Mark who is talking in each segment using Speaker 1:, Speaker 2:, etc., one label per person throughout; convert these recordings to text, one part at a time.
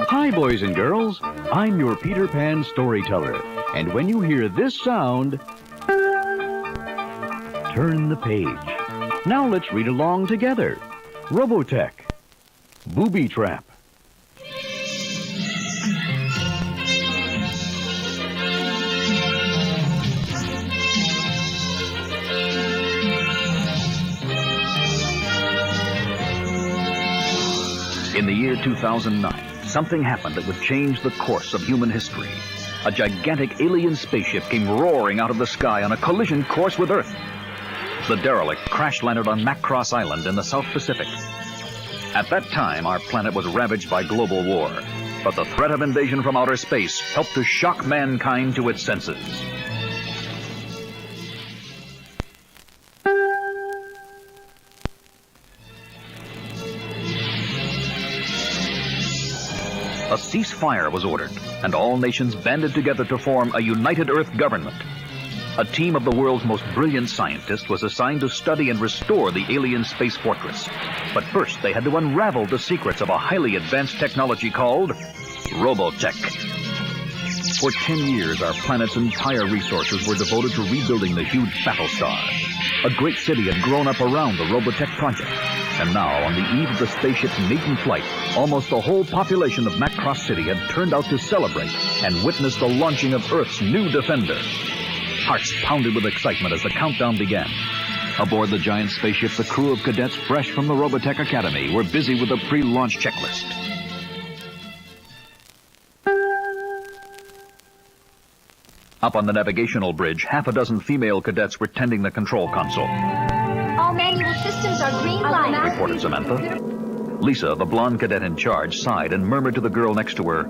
Speaker 1: Hi, boys and girls. I'm your Peter Pan storyteller. And when you hear this sound, turn the page. Now let's read along together. ROBOTECH. Boobytrap. In the year 2009, something happened that would change the course of human history. A gigantic alien spaceship came roaring out of the sky on a collision course with Earth. The derelict crash-landed on Macross Island in the South Pacific. At that time, our planet was ravaged by global war, but the threat of invasion from outer space helped to shock mankind to its senses. A ceasefire was ordered, and all nations banded together to form a united Earth government. A team of the world's most brilliant scientists was assigned to study and restore the alien space fortress. But first, they had to unravel the secrets of a highly advanced technology called ROBOTECH. For 10 years, our planet's entire resources were devoted to rebuilding the huge Battlestar. A great city had grown up around the ROBOTECH project. And now, on the eve of the spaceship's maiden flight, almost the whole population of Macross City had turned out to celebrate and witness the launching of Earth's new defender. Hearts pounded with excitement as the countdown began. Aboard the giant spaceship, the crew of cadets fresh from the ROBOTECH Academy were busy with the pre-launch checklist. Up on the navigational bridge, half a dozen female cadets were tending the control console.
Speaker 2: All manual systems are green light,
Speaker 1: reported Samantha. Lisa, the blonde cadet in charge, sighed and murmured to the girl next to her,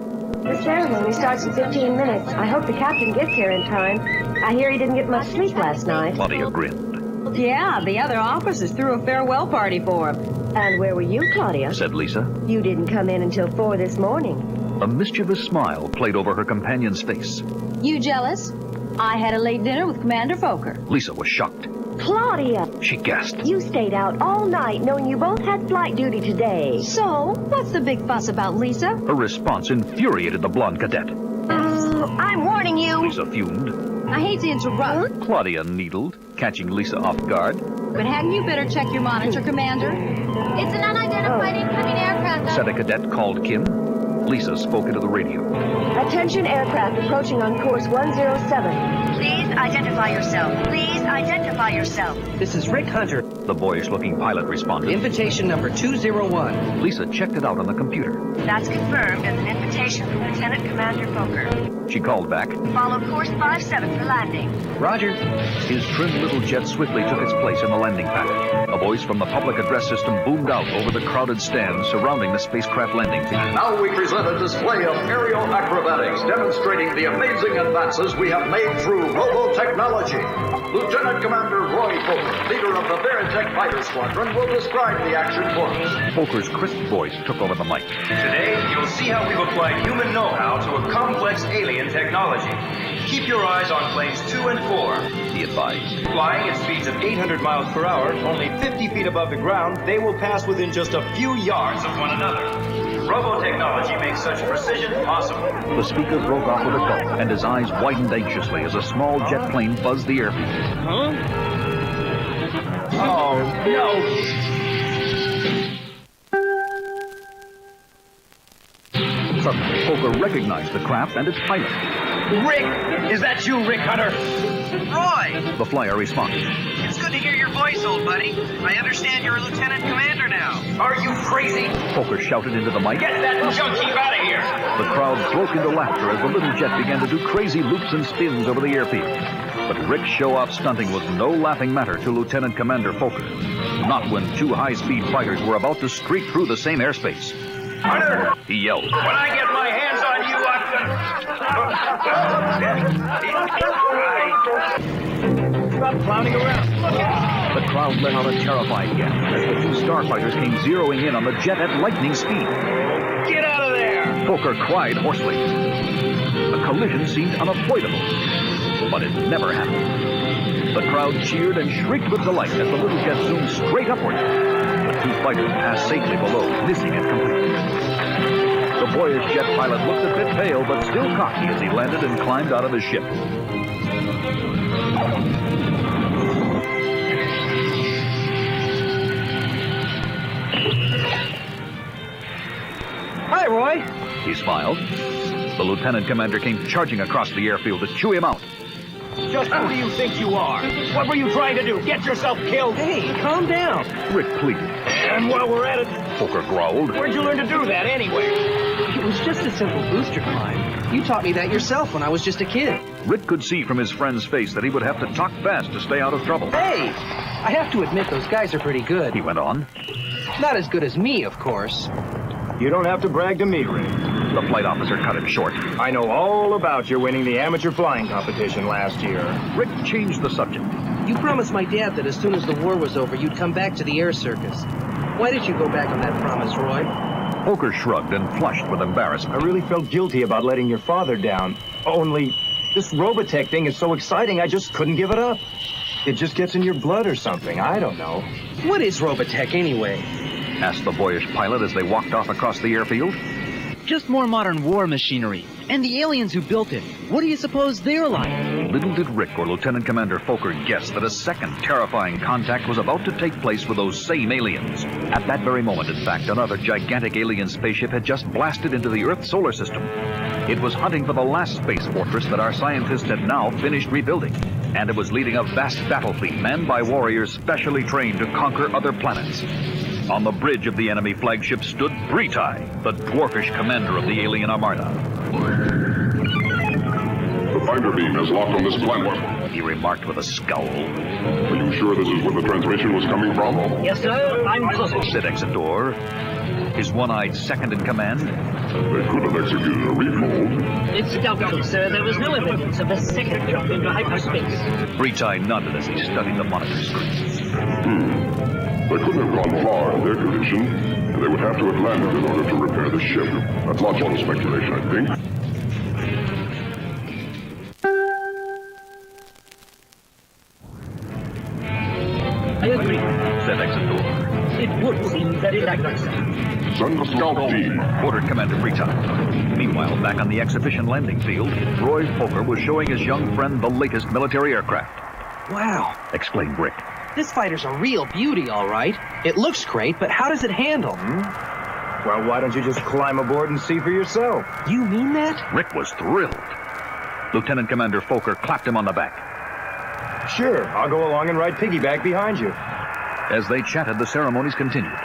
Speaker 3: The ceremony starts in 15 minutes. I hope the captain gets here in time. I hear he didn't get much sleep last night.
Speaker 1: Claudia grinned.
Speaker 4: Yeah, the other officers threw a farewell party for him.
Speaker 3: And where were you, Claudia?
Speaker 1: Said Lisa.
Speaker 3: You didn't come in until 4 this morning.
Speaker 1: A mischievous smile played over her companion's face.
Speaker 4: You jealous? I had a late dinner with Commander Fokker.
Speaker 1: Lisa was shocked.
Speaker 3: Claudia!
Speaker 1: She gasped.
Speaker 3: You stayed out all night knowing you both had flight duty today.
Speaker 4: So, what's the big fuss about, Lisa?
Speaker 1: Her response infuriated the blonde cadet.
Speaker 3: I'm warning you.
Speaker 1: Lisa fumed.
Speaker 4: I hate to interrupt,
Speaker 1: Claudia needled, catching Lisa off guard.
Speaker 4: but hadn't you better check your monitor, Commander?
Speaker 2: It's an unidentified incoming aircraft.
Speaker 1: Said a cadet called Kim. Lisa spoke into the radio.
Speaker 3: Attention aircraft approaching on course 107.
Speaker 5: Please identify yourself. Please identify yourself.
Speaker 6: This is Rick Hunter.
Speaker 1: The boyish-looking pilot responded.
Speaker 6: Invitation number 201.
Speaker 1: Lisa checked it out on the computer.
Speaker 5: That's confirmed as an invitation from Lieutenant Commander Fokker.
Speaker 1: She called back.
Speaker 5: Follow course 57 for landing.
Speaker 6: Roger.
Speaker 1: His trim little jet swiftly took its place in the landing pad. A voice from the public address system boomed out over the crowded stands surrounding the spacecraft landing field.
Speaker 7: And now we present a display of aerial acrobatics demonstrating the amazing advances we have made through robo-technology. Lieutenant Commander Roy Fokker, leader of the ROBOTECH Fighter Squadron, will describe the action for us.
Speaker 1: Fokker's crisp voice took over the mic.
Speaker 8: Today, you'll see how we've applied human know-how to a complex alien technology. Keep your eyes on planes 2 and 4.
Speaker 1: He advised.
Speaker 8: Flying at speeds of 800 miles per hour, only 50 feet above the ground, they will pass within just a few yards of one another. Robo-technology makes such precision possible.
Speaker 1: The speaker broke off with a gulp, and his eyes widened anxiously as a small jet plane buzzed the airfield.
Speaker 8: Huh? Oh, no!
Speaker 1: Suddenly, Fokker recognized the craft and its pilot.
Speaker 8: Rick! Is that you, Rick Hunter?
Speaker 9: Roy!
Speaker 1: The flyer responded.
Speaker 9: It's good to hear your voice, old buddy. I understand you're a lieutenant commander now.
Speaker 8: Are you crazy?
Speaker 1: Fokker shouted into the mic.
Speaker 8: Get that junk heap out of here!
Speaker 1: The crowd broke into laughter as the little jet began to do crazy loops and spins over the airfield. But Rick's show-off stunting was no laughing matter to Lieutenant Commander Fokker. Not when two high-speed fighters were about to streak through the same airspace.
Speaker 8: Hunter!
Speaker 1: He yelled.
Speaker 8: When I get my hands on you, Stop clowning around. Look out!
Speaker 1: The crowd let out a terrified yell as the two starfighters came zeroing in on the jet at lightning speed.
Speaker 8: Get out of there!
Speaker 1: Fokker cried hoarsely. The collision seemed unavoidable, but it never happened. The crowd cheered and shrieked with delight as the little jet zoomed straight upward. The two fighters passed safely below, missing it completely. The boyish jet pilot looked a bit pale, but still cocky as he landed and climbed out of his ship.
Speaker 6: Hi, Roy.
Speaker 1: He smiled. The lieutenant commander came charging across the airfield to chew him out.
Speaker 8: Just who do you think you are? What were you trying to do? Get yourself killed?
Speaker 6: Hey, calm down.
Speaker 1: Rick pleaded.
Speaker 8: And while we're at it,
Speaker 1: Fokker growled.
Speaker 8: where'd you learn to do that anyway?
Speaker 6: It was just a simple booster climb. You taught me that yourself when I was just a kid.
Speaker 1: Rick could see from his friend's face that he would have to talk fast to stay out of trouble.
Speaker 6: Hey, I have to admit those guys are pretty good.
Speaker 1: He went on.
Speaker 6: Not as good as me, of course.
Speaker 8: You don't have to brag to me, Rick.
Speaker 1: The flight officer cut him short.
Speaker 8: I know all about your winning the amateur flying competition last year.
Speaker 1: Rick changed the subject.
Speaker 6: You promised my dad that as soon as the war was over, you'd come back to the air circus. Why did you go back on that promise, Roy?
Speaker 1: Fokker shrugged and flushed with embarrassment.
Speaker 8: I really felt guilty about letting your father down. Only, this ROBOTECH thing is so exciting, I just couldn't give it up. It just gets in your blood or something, I don't know.
Speaker 6: What is ROBOTECH anyway?
Speaker 1: Asked the boyish pilot as they walked off across the airfield.
Speaker 10: Just more modern war machinery. And the aliens who built it, what do you suppose they're like?
Speaker 1: Little did Rick or Lieutenant Commander Fokker guess that a second terrifying contact was about to take place with those same aliens. At that very moment, in fact, another gigantic alien spaceship had just blasted into the Earth's solar system. It was hunting for the last space fortress that our scientists had now finished rebuilding. And it was leading a vast battle fleet manned by warriors specially trained to conquer other planets. On the bridge of the enemy flagship stood Boobytrap, the dwarfish commander of the alien armada.
Speaker 11: The finder beam is locked on this planet.
Speaker 1: He remarked with a scowl.
Speaker 11: Are you sure this is where the transmission was coming from?
Speaker 10: Yes, sir. I'm positive.
Speaker 1: Said Exodor, his one-eyed second in command.
Speaker 11: They could have executed a refold.
Speaker 10: It's doubtful, sir. There was no evidence of a second jump into hyperspace.
Speaker 1: Boobytrap nodded as he studied the monitor screen.
Speaker 11: They couldn't have gone far in their condition, and they would have to have landed in order to repair the ship. That's logical speculation, I think.
Speaker 10: I agree.
Speaker 1: Said Exodor.
Speaker 10: It would seem very likely, sir.
Speaker 11: Send the scout team.
Speaker 1: Ordered Commander Boobytrap. Meanwhile, back on the exhibition landing field, Roy Fokker was showing his young friend the latest military aircraft.
Speaker 6: Wow,
Speaker 1: Exclaimed Rick.
Speaker 6: this fighter's a real beauty, all right. It looks great, but how does it handle?
Speaker 8: Well, why don't you just climb aboard and see for yourself?
Speaker 6: You mean that?
Speaker 1: Rick was thrilled. Lieutenant Commander Fokker clapped him on the back.
Speaker 8: Sure, I'll go along and ride piggyback behind you.
Speaker 1: As they chatted, the ceremonies continued.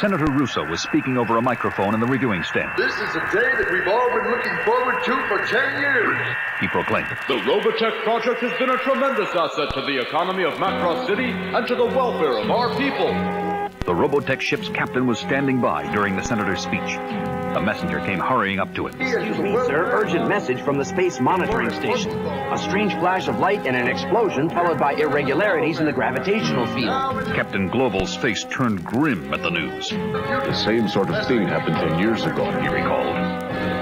Speaker 1: Senator Russo was speaking over a microphone in the reviewing stand.
Speaker 12: This is a day that we've all been looking forward to for 10 years.
Speaker 1: He proclaimed.
Speaker 13: The ROBOTECH project has been a tremendous asset to the economy of Macross City and to the welfare of our people.
Speaker 1: The ROBOTECH ship's captain was standing by during the senator's speech. A messenger came hurrying up to him.
Speaker 14: Excuse me, sir. Urgent message from the space monitoring station. A strange flash of light and an explosion followed by irregularities in the gravitational field.
Speaker 1: Captain Global's face turned grim at the news.
Speaker 11: The same sort of thing happened 10 years ago,
Speaker 1: he recalled.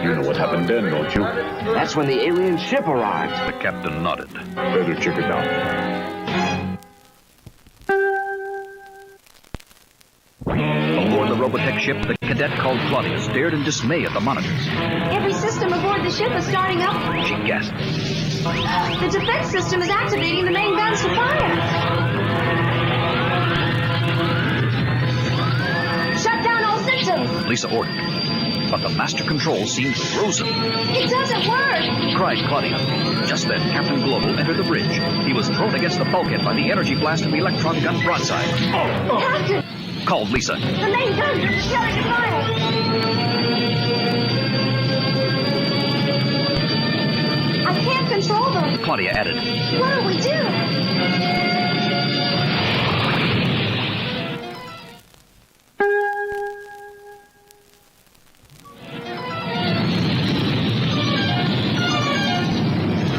Speaker 11: You know what happened then, don't you?
Speaker 14: That's when the alien ship arrived.
Speaker 1: The captain nodded.
Speaker 11: Better check it out.
Speaker 1: Aboard the ROBOTECH ship, the cadet called Claudia stared in dismay at the monitors.
Speaker 2: Every system aboard the ship is starting up.
Speaker 1: She gasped.
Speaker 2: The defense system is activating the main guns to fire. Shut down all systems.
Speaker 1: Lisa ordered. But the master control seemed frozen.
Speaker 2: It doesn't work.
Speaker 1: Cried Claudia. Just then, Captain Global entered the bridge. He was thrown against the bulkhead by the energy blast of the electron gun broadside.
Speaker 2: Captain!
Speaker 1: Called Lisa.
Speaker 2: The main guns are shutting to fire. I can't control them.
Speaker 1: Claudia added.
Speaker 2: What do we do?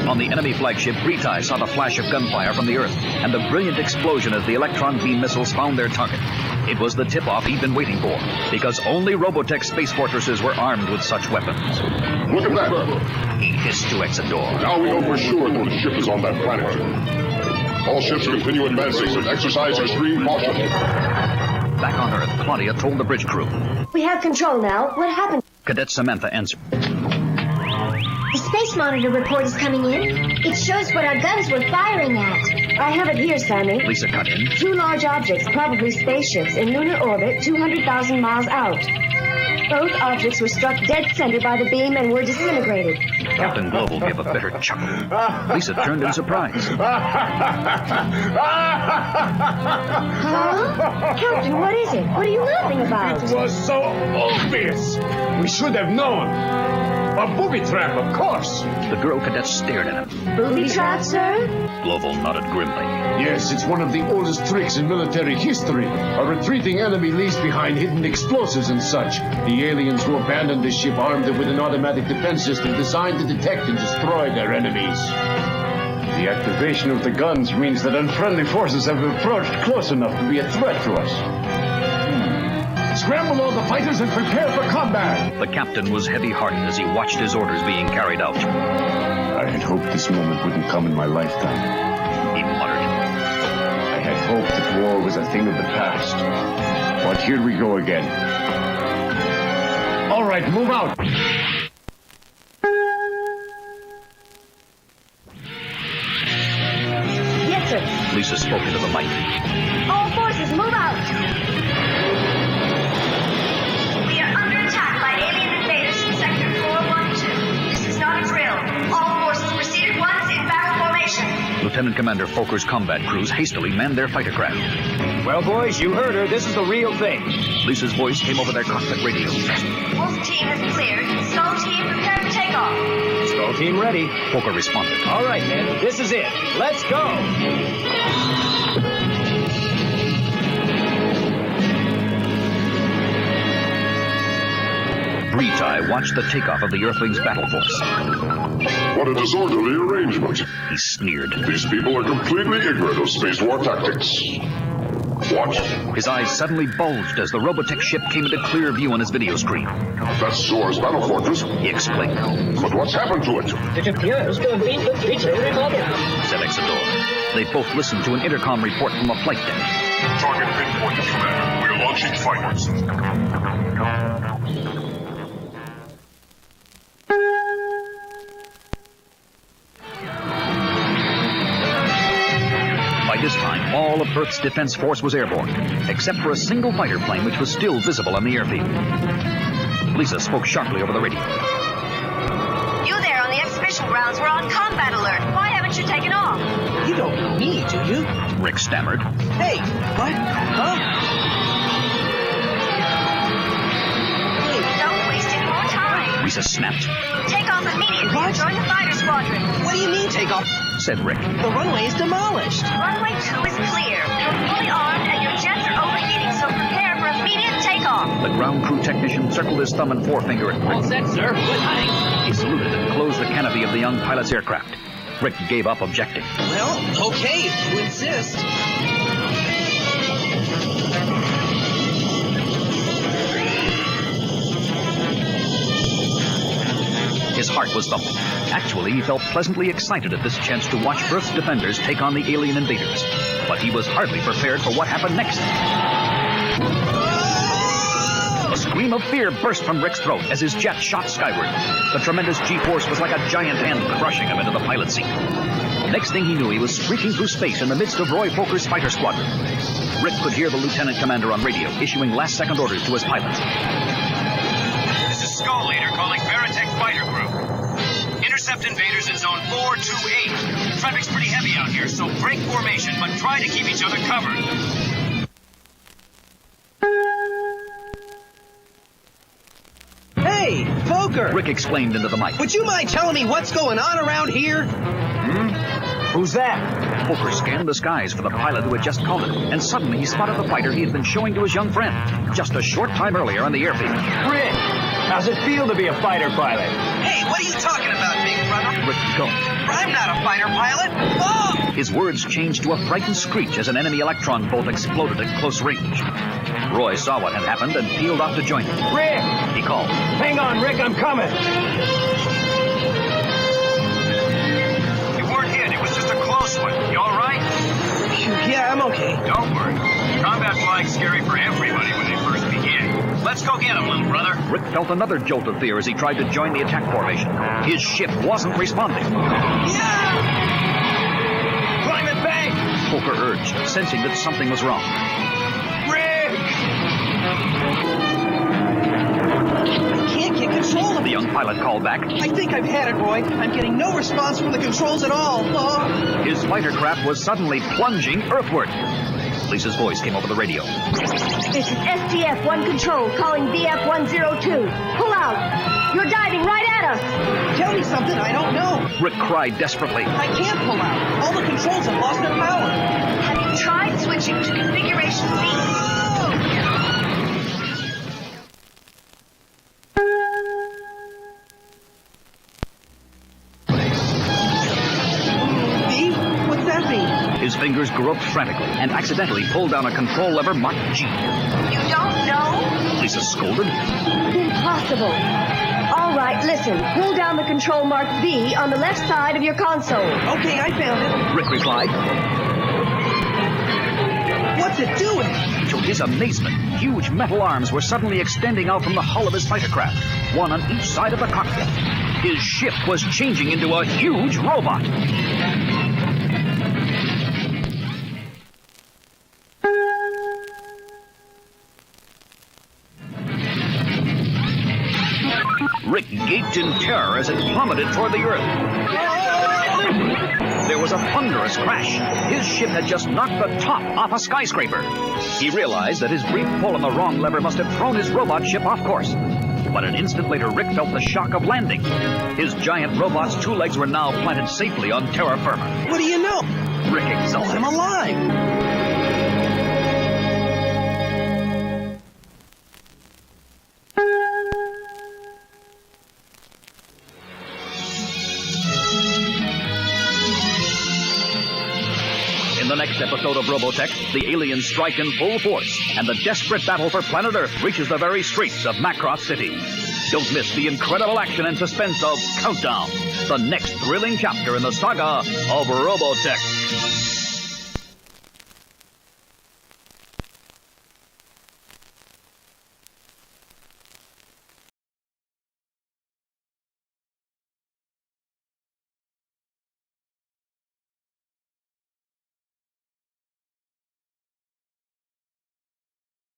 Speaker 1: On the enemy flagship, Boobytrap saw the flash of gunfire from the Earth and the brilliant explosion as the electron beam missiles found their target. It was the tip-off he'd been waiting for, because only Robotech space fortresses were armed with such weapons.
Speaker 11: Look at that!
Speaker 1: He hissed to Exodor.
Speaker 11: Now we know for sure that the ship is on that planet. All ships continue advancing and exercise extreme caution.
Speaker 1: Back on Earth, Claudia told the bridge crew.
Speaker 3: We have control now. What happened?
Speaker 1: Cadet Samantha answered.
Speaker 2: The space monitor report is coming in. It shows what our guns were firing at.
Speaker 3: I have it here, Sammy.
Speaker 1: Lisa cut in.
Speaker 3: 2 large objects, probably spaceships, in lunar orbit 200,000 miles out. Both objects were struck dead center by the beam and were disintegrated.
Speaker 1: Captain Global gave a bitter chuckle. Lisa turned in surprise.
Speaker 3: Huh? Captain, what is it? What are you laughing about?
Speaker 15: It was so obvious. We should have known. A booby-trap, of course.
Speaker 1: The girl cadet stared at him.
Speaker 3: Booby-trap, sir?
Speaker 1: Global nodded grimly.
Speaker 15: Yes, it's one of the oldest tricks in military history. A retreating enemy leaves behind hidden explosives and such. The aliens who abandoned the ship armed it with an automatic defense system designed to detect and destroy their enemies. The activation of the guns means that unfriendly forces have approached close enough to be a threat to us. Scramble all the fighters and prepare for combat.
Speaker 1: The captain was heavy-hearted as he watched his orders being carried out.
Speaker 15: I had hoped this moment wouldn't come in my lifetime.
Speaker 1: He muttered.
Speaker 15: I had hoped that war was a thing of the past. But here we go again. All right, move out.
Speaker 3: Yes, sir.
Speaker 1: Lisa spoke into the mic.
Speaker 2: All forces, move out. We are under attack by alien invaders in Sector 412. This is not a drill. All forces proceed at once in battle formation.
Speaker 1: Lieutenant Commander Foker's combat crews hastily manned their fighter craft.
Speaker 8: Well, boys, you heard her. This is the real thing.
Speaker 1: Lisa's voice came over their cockpit radio.
Speaker 2: Wolf team is cleared. Skull team prepare for takeoff.
Speaker 8: Skull team ready.
Speaker 1: Foker responded.
Speaker 8: All right, men. This is it. Let's go.
Speaker 1: Bretai watched the takeoff of the Earthlings' battle force.
Speaker 11: What a disorderly arrangement.
Speaker 1: He sneered.
Speaker 11: These people are completely ignorant of space war tactics. What?
Speaker 1: His eyes suddenly bulged as the ROBOTECH ship came into clear view on his video screen.
Speaker 11: That's Zor's battle fortress.
Speaker 1: He exclaimed.
Speaker 11: But what's happened to it?
Speaker 1: It appears to have been completely remodeled, said Exodor. They both listened to an intercom report from a flight deck.
Speaker 11: Target pinpointed, Commander. We're launching fighters.
Speaker 1: By this time, all of Earth's defense force was airborne, except for a single fighter plane which was still visible on the airfield. Lisa spoke sharply over the radio.
Speaker 2: You there on the exhibition grounds were on combat alert. Why haven't you taken off?
Speaker 6: You don't know me, do you?
Speaker 1: Rick stammered.
Speaker 6: Hey, what? Huh?
Speaker 2: Don't waste any more time.
Speaker 1: Lisa snapped.
Speaker 2: Take off immediately and join the fighter squadron.
Speaker 6: What do you mean, take off?
Speaker 1: Said Rick.
Speaker 6: The runway is demolished.
Speaker 2: Runway 2 is clear. You're fully armed and your jets are overheating, so prepare for immediate takeoff.
Speaker 1: The ground crew technician circled his thumb and forefinger at Rick.
Speaker 6: All set, sir. Good night.
Speaker 1: He saluted and closed the canopy of the young pilot's aircraft. Rick gave up, objecting.
Speaker 6: Well, okay, if you insist.
Speaker 1: His heart was thumping. Actually, he felt pleasantly excited at this chance to watch Earth's defenders take on the alien invaders. But he was hardly prepared for what happened next. A scream of fear burst from Rick's throat as his jet shot skyward. The tremendous G-force was like a giant hand crushing him into the pilot seat. Next thing he knew, he was streaking through space in the midst of Roy Foker's fighter squadron. Rick could hear the lieutenant commander on radio issuing last-second orders to his pilots.
Speaker 16: This is Skull Leader calling ROBOTECH Fighter Group. Intercept invaders in zone 428. Traffic's pretty heavy out here, so break formation, but try to keep each other covered.
Speaker 6: Hey, Foker!
Speaker 1: Rick exclaimed into the mic.
Speaker 6: Would you mind telling me what's going on around here?
Speaker 1: Who's that? Foker scanned the skies for the pilot who had just called him, and suddenly he spotted the fighter he had been showing to his young friend just a short time earlier on the airfield.
Speaker 8: Rick, how's it feel to be a fighter pilot?
Speaker 9: Hey, what are you talking about, big brother?
Speaker 1: Rick gulped.
Speaker 9: I'm not a fighter pilot. Oh!
Speaker 1: His words changed to a frightened screech as an enemy electron bolt exploded at close range. Roy saw what had happened and peeled off to join him.
Speaker 8: Rick!
Speaker 1: He called.
Speaker 8: Hang on, Rick, I'm coming.
Speaker 16: You weren't hit. It was just a close one. You all right?
Speaker 6: Phew, yeah, I'm okay.
Speaker 16: Don't worry. Combat flying's scary for everybody when they first begin. Let's go get him, little brother.
Speaker 1: Rick felt another jolt of fear as he tried to join the attack formation. His ship wasn't responding.
Speaker 16: Climb it back!
Speaker 1: Poker urged, sensing that something was wrong.
Speaker 9: Rick! I can't get control of
Speaker 1: The
Speaker 9: it.
Speaker 1: young pilot called back.
Speaker 9: I think I've had it, Roy. I'm getting no response from the controls at all. Oh.
Speaker 1: His fighter craft was suddenly plunging earthward. Lisa's voice came over the radio.
Speaker 3: This is STF-1 Control calling VF-102. Pull out. You're diving right at us.
Speaker 9: Tell me something I don't know.
Speaker 1: Rick cried desperately.
Speaker 9: I can't pull out. All the controls have lost their power.
Speaker 2: Have you tried switching to configuration B?
Speaker 9: B? What's that mean?
Speaker 1: His fingers groped frantically and accidentally pulled down a control lever marked G.
Speaker 2: You don't know?
Speaker 1: Lisa scolded.
Speaker 3: Impossible. All right, listen. Pull down the control marked V on the left side of your console.
Speaker 9: Okay, I found it.
Speaker 1: Rick replied.
Speaker 9: What's it doing?
Speaker 1: To his amazement, huge metal arms were suddenly extending out from the hull of his fighter craft, one on each side of the cockpit. His ship was changing into a huge robot. Rick gaped in terror as it plummeted toward the earth. There was a thunderous crash. His ship had just knocked the top off a skyscraper. He realized that his brief pull on the wrong lever must have thrown his robot ship off course. But an instant later, Rick felt the shock of landing. His giant robot's two legs were now planted safely on terra firma.
Speaker 9: What do you know?
Speaker 1: Rick exulted.
Speaker 9: I'm alive.
Speaker 1: In the next episode of Robotech, the aliens strike in full force, and the desperate battle for planet Earth reaches the very streets of Macross City. Don't miss the incredible action and suspense of Countdown, the next thrilling chapter in the saga of Robotech.